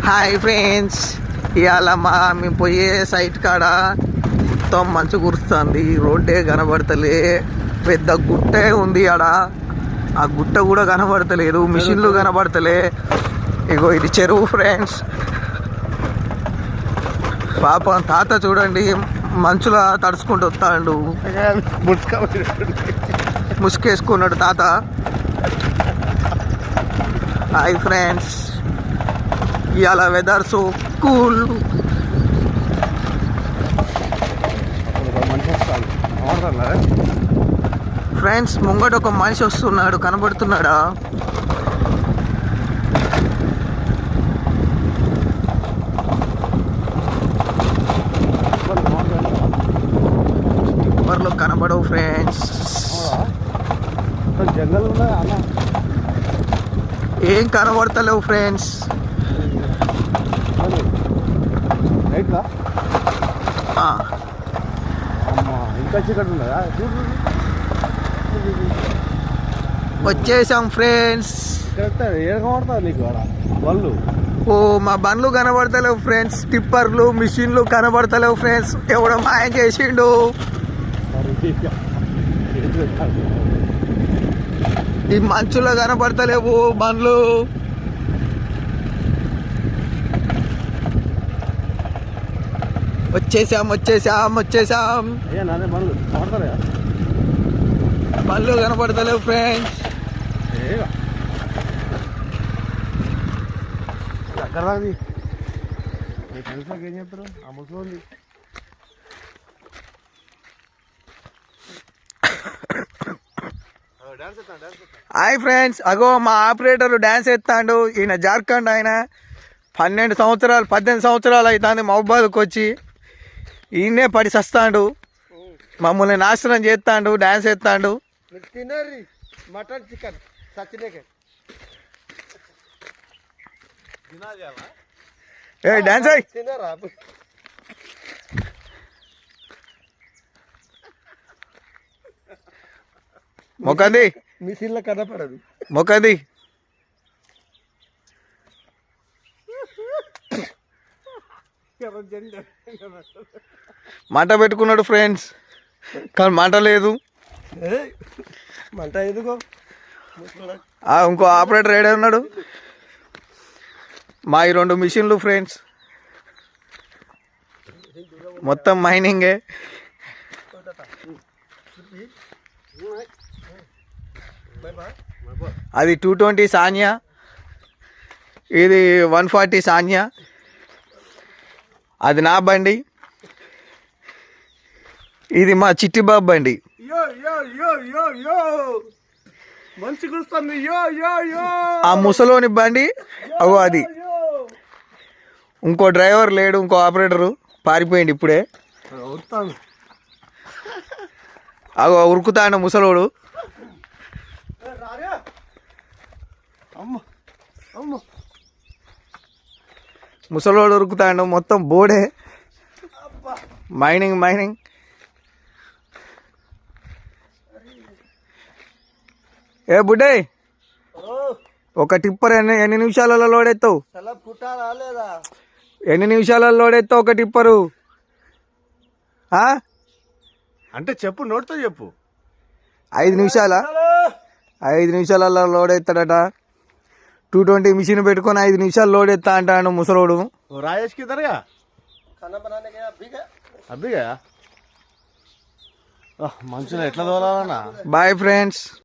Hi friends, ఇవాళ మేము పోయే సైట్ కాడ మొత్తం మంచు కురుస్తుంది. రోడ్డే కనబడతలే, పెద్ద గుట్టే ఉంది ఆడ. ఆ గుట్ట కూడా కనబడతలేదు, మిషన్లు కనబడతలే. ఇగో ఇది చెరువు ఫ్రెండ్స్. పాపం తాత చూడండి మంచులా తడుచుకుంటూ వస్తాడు, ముసుకేసుకున్నాడు తాత. హాయ్ ఫ్రెండ్స్, ఇవాళ వెదర్ సో కూల్. ఫ్రెండ్స్, ముంగట ఒక మనిషి వస్తున్నాడు, కనబడుతున్నాడా? టిప్పర్లో కనబడవు ఫ్రెండ్స్. ఏం కనబడతలేవు ఫ్రెండ్స్. వచ్చేసాం ఫ్రెండ్స్. ఓ మా బండ్లు కనబడతలేవు ఫ్రెండ్స్, టిప్పర్లు మిషన్లు కనబడతలేవు ఫ్రెండ్స్. ఎవడో మాయం చేసిండు. ఈ మంచులో కనబడతలేవు బండ్లు. వచ్చేసాం. బండ్లు కనబడతలేవు ఫ్రెండ్స్. ఏం చెప్తారు ఆ ముసలి? హాయ్ ఫ్రెండ్స్, అగో మా ఆపరేటర్ డ్యాన్స్ ఎత్తాడు. ఈయన జార్ఖండ్ ఆయన. 18 సంవత్సరాలు అవుతుంది మహబాద్కి వచ్చి. ఈయనే పడి సస్తాడు, మమ్మల్ని నాశనం చేస్తాడు, డ్యాన్స్ ఎత్తాడు. మటన్ చికెన్ ఏ డ్యాన్స్ అయ్యి తినరా? మొక్కది మిషన్లో కనపడదు. మొక్కది మంట పెట్టుకున్నాడు ఫ్రెండ్స్, కానీ మంట లేదు. మంట ఎందుకో. ఇంకో ఆపరేటర్ ఏడే ఉన్నాడు. మా ఈ 2 మిషన్లు ఫ్రెండ్స్, మొత్తం మైనింగే. అది 220 సాన్యా, ఇది 140 సాన్యా. అది నా బండి, ఇది మా చిట్టిబాబు బండి. ఆ ముసలోని బండి అగో అది. ఇంకో డ్రైవర్ లేడు, ఇంకో ఆపరేటరు పారిపోయింది ఇప్పుడే. అగో ఉరుకుతాడు ముసలోడు. ముసలోడు ఉరుకుతాడు, మొత్తం బోడే. మైనింగ్. ఏ బుడ్డే, ఒక టిప్పర్ ఎన్ని నిమిషాలలో లోడ్ ఎత్తావు? ఎన్ని నిమిషాలలో లోడ్ ఎత్తావు ఒక టిప్పరు? అంటే చెప్పు, నోటితో చెప్పు. 5 నిమిషాలా? 5 నిమిషాలలో లోడ్ ఎత్తాడట. 220 మిషన్ పెట్టుకొని 5 నిమిషాలు లోడ్ ఎత్తా అంటాడు ముసలోడు. రాజేష్ కి ఇద్దరుగా అబ్బిగా మంచులో ఎట్లా తోలాలన్నా. Bye friends.